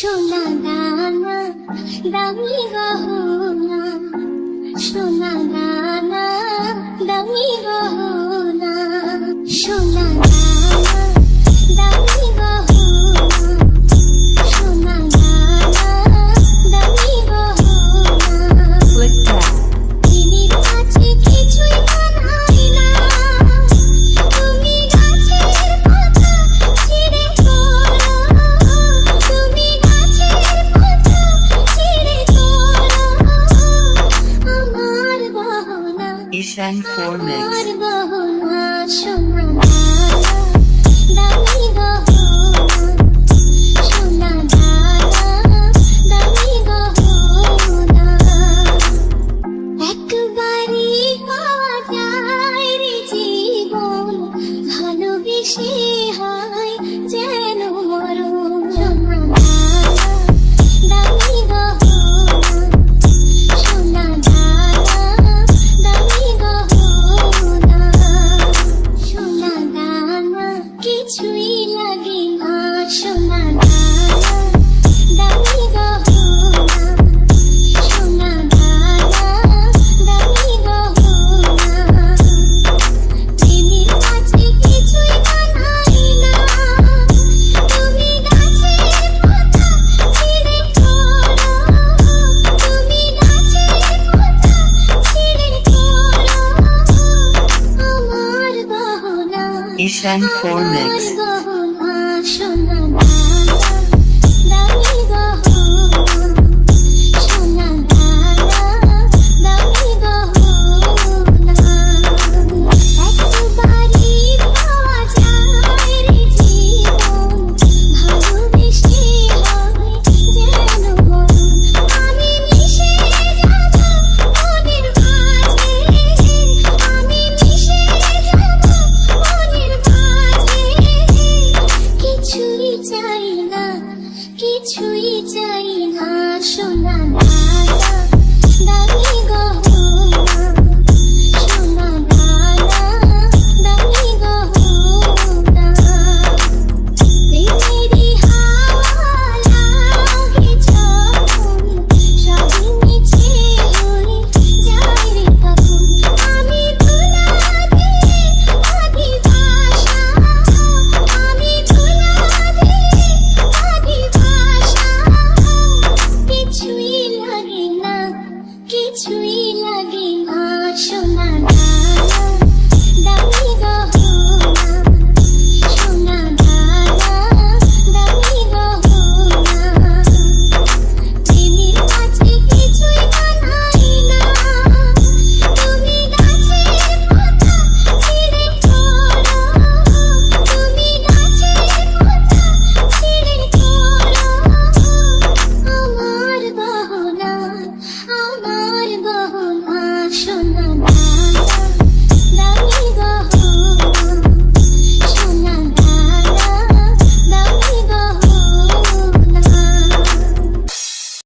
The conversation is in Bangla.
সোনা দানা দামি গহনা, সোনা দানা দামি গহনা, সোনা দানা দামি গহনা, সোনা দানা দামি গহনা। দিনের কাছে কিছুই মানায় না, তুমি গাছের পাতা ছিঁড়ে করো, তুমি গাছের পাতা ছিঁড়ে করো, আমার গহনা, Ishan for mix. আমার গহনা, সোনা দানা দামি গহনা, সোনা দানা দামি গহনা। একবারই পাওয়া যায় রে জীবন, ভালোবেসে হয় যেন মরণ। সোনা দানা দামি গহনা, সোনা দানা দামি গহনা, সোনা দানা কিছুই লাগে না, সোনা দানা দামি গহনা, সোনা দানা দামি গহনা। প্রেমের কাছে কিছুই মানায় না, তুমি গাছের পাতা ছিঁড়ে করো, তুমি গাছের পাতা ছিঁড়ে করো, আমার গহনা, Ishan for আমার mix. গহনা, সোনা দানা দামি গহনা, সোনা দানা দামি গহনা। একবারই পাওয়া যায় রে জীবন, ভালোবেসে হয় যেন মরণ। আমি মিশে যাব মনের মাঝে, আমি মিশে যাব মনের মাঝে, কিছুই চাই না, কিছুই চাই না, সোনা